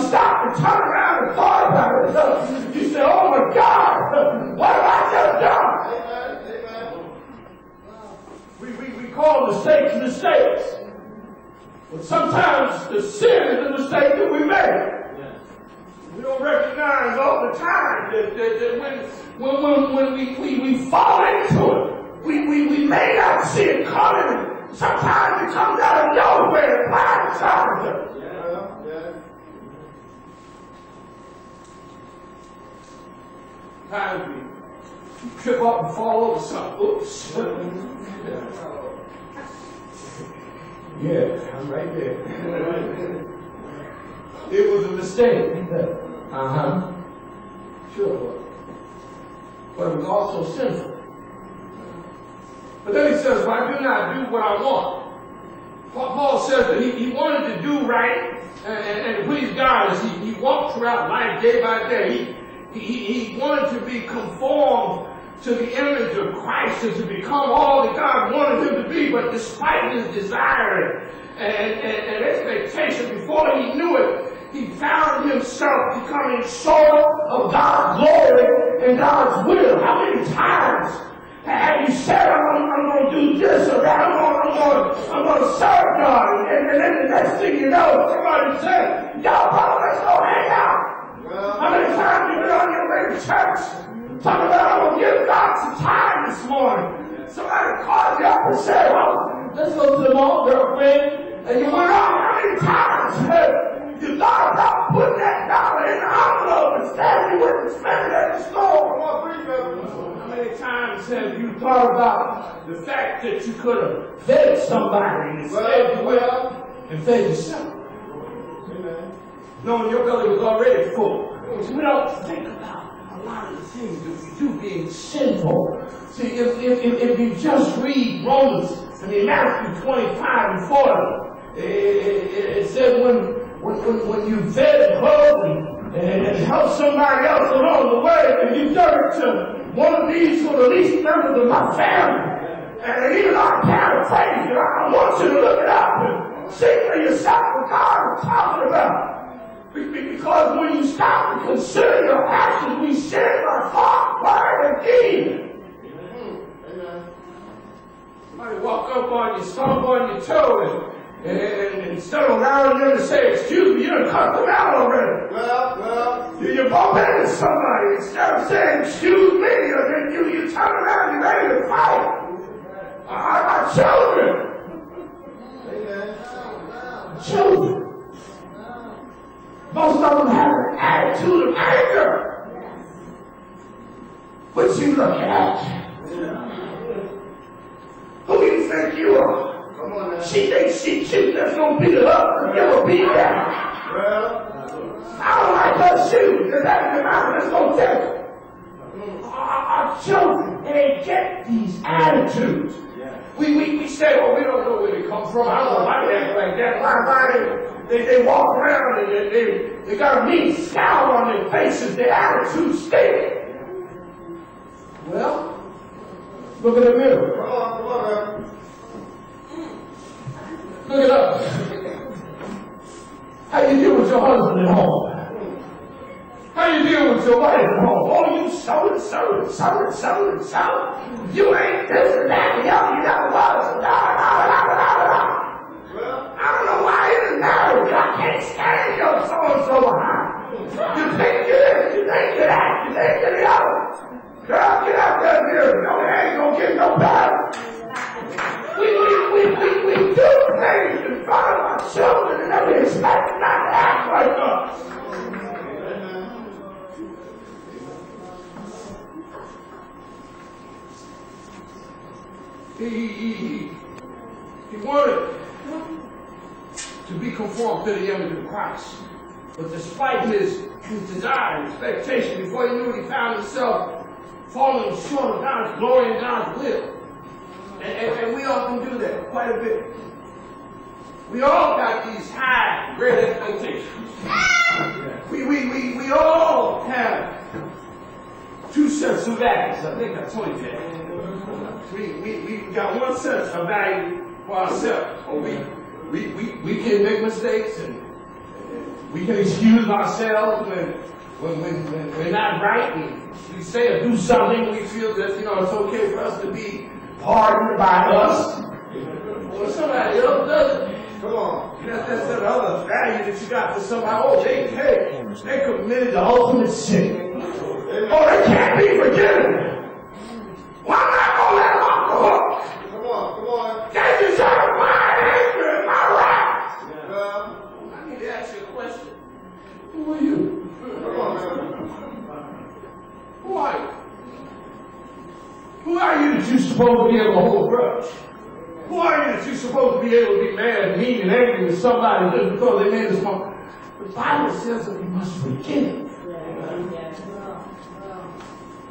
stopped and turned around and thought about it, you say, oh my God, what have I just done? We call mistakes. But sometimes the sin is the mistake that we make. We don't recognize all the time that when we fall into it, we may not see it coming. Sometimes it comes out of nowhere and blindsides us. Sometimes we trip up and fall over something. Oops. Yeah, I'm right there. It was a mistake. Sure it was. But it was also sinful. But then he says, well, I do not do what I want. Paul says that he wanted to do right and to please God as he walked throughout life day by day. He wanted to be conformed to the image of Christ and to become all that God wanted him to be. But despite his desire and expectation, before he knew it, he found himself becoming short of God's glory and God's will. How many times have you said, I'm going to do this or that, I'm going to serve God, and then the next thing you know, somebody said, y'all, brother, let's go hang out. How many times have you been on your way to church? Talking about, I'm going to give God some time this morning. Somebody called you up and said, well, let's go to the mall, girlfriend, and you went on. How many times you thought about putting that dollar in the envelope instead you went and spent it at the store? How many times have you thought about the fact that you could have fed somebody instead you went up and fed yourself? Knowing your belly was already full. So we don't think about a lot of the things that we do being sinful. See, if you just read Romans, Matthew 25 and 40, it said when you fed and clothed and helped somebody else along the way, and you done it to one of these who are the least members of my family, and even though I paraphrase it, I want you to look it up and see for yourself what God is talking about. Because when you stop and consider your actions, we sin by thought, word, and deed. Somebody walk up on you, stomp on your toe, and instead of allowing them to say, excuse me, you done cut them out already. Well. You bump into somebody, instead of saying, excuse me, or then you turn around and you're ready to fight. Our children. Children. Most of them have an attitude of anger. But you look at who do you think you are? Come on now. She thinks she cute, that's gonna beat her up and give her beat down. Well, I don't like her shoes, because that's the mountain that's gonna take her. Our children, they get these attitudes. We say, well, we don't know where they come from. I don't know why they act like that. Why they walk around and they got a mean scowl on their faces. Their attitude stinks. Well, look in the mirror. Come on, man. Look it up. How you deal with your husband at home? How you deal with your wife at home? Oh, you so. You ain't this and that and the other. You never was. Well, I don't know why you didn't marry you. I can't stand your so-and-so behind. You think you're this, you think you're that, you think you're the other. Girl, get out there, dear. No, it ain't gonna get no better. We do things in front of our children and then we expect them not to act like us. He wanted to be conformed to the image of Christ. But despite his desire and expectation, before he knew it, he found himself falling short of God's glory and God's will. And we often do that quite a bit. We all got these high, great expectations. We all have two sets of values. I think I told you that. We got one set of value for ourselves. We can make mistakes and We can excuse ourselves when we're not right, and we say or do something, we feel that, it's okay for us to be pardoned by us. When somebody else does it, come on, that's other value that you got for somebody. Oh, they committed the ultimate sin. Oh, they can't be forgiven. Why am I going to let them off the hook? Come on. They deserve my anger and my wrath. Yeah. I need to ask you a question. Who are you? Come on, man. Who are you? Who are you that you're supposed to be able to hold a grudge? Who are you that you're supposed to be able to be mad and mean and angry with somebody just because they made a mistake? The Bible says that we must forgive.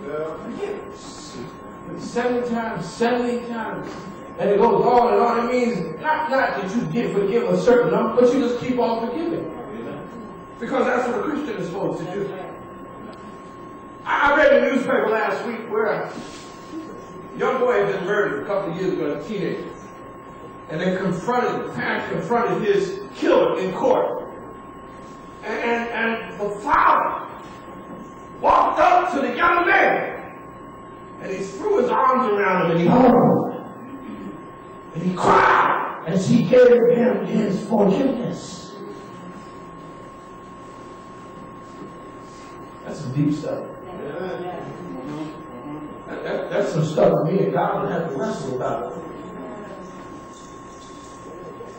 Forgive. 7 times, 70 times. And it goes on and on. It means not that you did forgive a certain number, but you just keep on forgiving. Because that's what a Christian is supposed to do. I read in the newspaper last week where a young boy had been murdered a couple of years ago, a teenager. And the parents confronted his killer in court. And the father walked up to the young man and he threw his arms around him and he hugged him. And he cried as he gave him his forgiveness. That's some deep stuff. That's some stuff that me and God would have to wrestle about.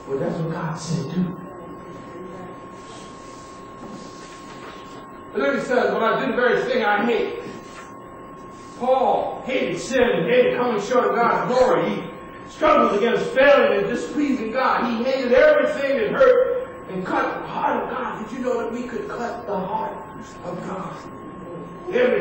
Well, that's what God said do. But then he says, well, I did the very thing I hate. Paul hated sin and hated coming short of God's glory. He struggled against failing and displeasing God. He hated everything that hurt and cut the heart of God. Did you know that we could cut the heart of God? Everything.